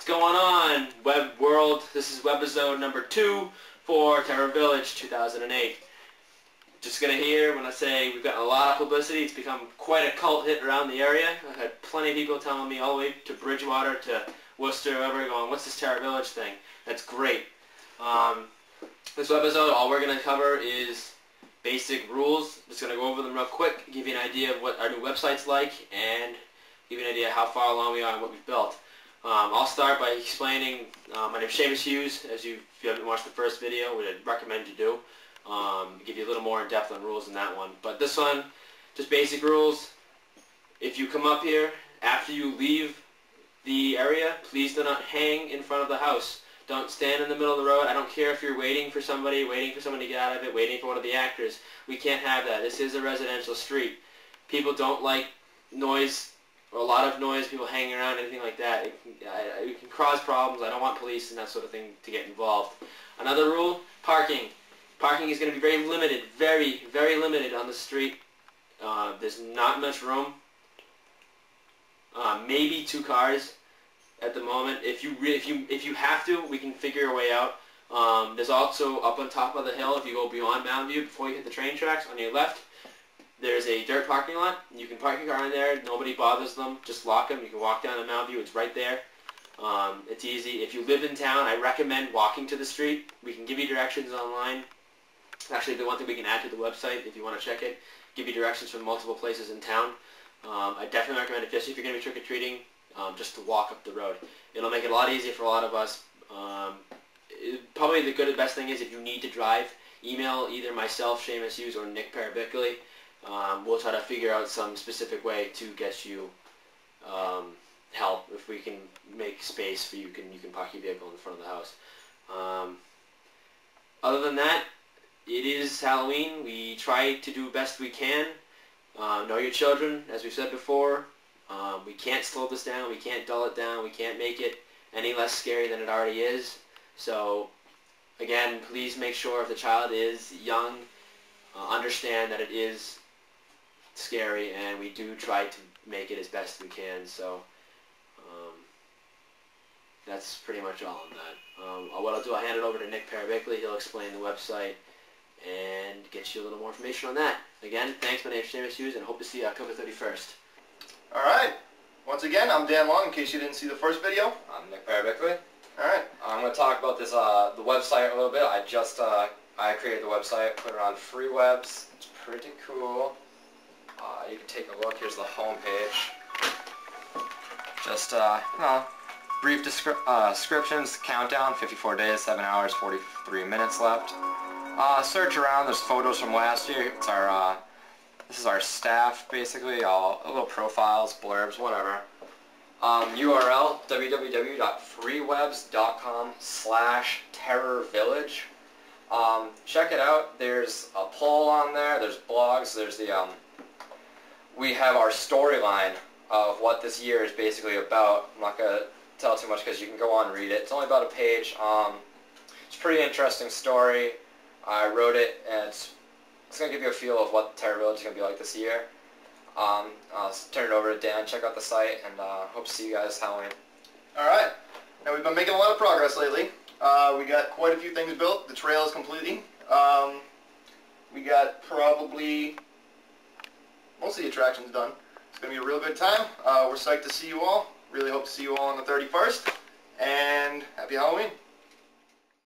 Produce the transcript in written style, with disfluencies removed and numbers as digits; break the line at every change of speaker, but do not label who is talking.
going on, web world? This is Webisode number 2 for Terror Village 2008. Just gonna hear when I say we've gotten a lot of publicity. It's become quite a cult hit around the area. I've had plenty of people telling me all the way to Bridgewater to Worcester, wherever, going, what's this Terror Village thing? That's great. This episode, all we're gonna cover is basic rules. Just gonna go over them real quick, give you an idea of what our new website's like, and give you an idea how far along we are and what we've built. I'll start by explaining, my name's Seamus Hughes. If you haven't watched the first video, which I'd recommend you do, give you a little more in depth on rules in that one. But this one, just basic rules. If you come up here, after you leave the area, please do not hang in front of the house. Don't stand in the middle of the road. I don't care if you're waiting for somebody, waiting for someone to get out of it, waiting for one of the actors. We can't have that. This is a residential street. People don't like noise, or a lot of noise, people hanging around, anything like that. It can cause problems. I don't want police and that sort of thing to get involved. Another rule, parking. Parking is going to be very limited, very, very limited on the street. There's not much room. Maybe 2 cars at the moment. If you have to, we can figure a way out. There's also up on top of the hill, if you go beyond Mountain View before you hit the train tracks, on your left, there's a dirt parking lot. You can park your car in there. Nobody bothers them. Just lock them. You can walk down to Mountain View. It's right there. It's easy. If you live in town, I recommend walking to the street. We can give you directions online. Actually, the one thing we can add to the website, if you want to check it, give you directions from multiple places in town. I definitely recommend it, especially if you're going to be trick-or-treating, just to walk up the road. It'll make it a lot easier for a lot of us. Probably the best thing is if you need to drive, email either myself, Seamus Hughes, or Nick Parabickley. We'll try to figure out some specific way to get you help. If we can make space for you, you can park your vehicle in front of the house. Other than that, it is Halloween. We try to do best we can. Know your children, as we've said before. We can't slow this down. We can't dull it down. We can't make it any less scary than it already is. So, again, please make sure if the child is young, understand that it is scary, and we do try to make it as best we can. So, that's pretty much all on that. What I'll do, I'll hand it over to Nick Parabickley. He'll explain the website and get you a little more information on that. Again, thanks. My name's Seamus Hughes, and hope to see you October 31st.
Alright, once again, I'm Dan Long, in case you didn't see the first video.
I'm Nick Parabickley.
Alright.
I'm going to talk about this, the website a little bit. I created the website, put it on free webs. It's pretty cool. You can take a look. Here's the home page. Just, brief descriptions, countdown, 54 days, 7 hours, 43 minutes left. Search around, there's photos from last year. It's our, this is our staff, basically, all little profiles, blurbs, whatever. URL, www.freewebs.com/terrorvillage. Check it out. There's a poll on there, there's blogs, there's the, we have our storyline of what this year is basically about. I'm not going to tell too much because you can go on and read it. It's only about a page. It's a pretty interesting story. I wrote it, and it's going to give you a feel of what Terror Village is going to be like this year. I'll turn it over to Dan, check out the site, and hope to see you guys Halloween.
Alright, now we've been making a lot of progress lately. We got quite a few things built. The trail is completing. We got probably most of the attractions done. It's going to be a real good time. We're psyched to see you all. Really hope to see you all on the 31st. And happy Halloween.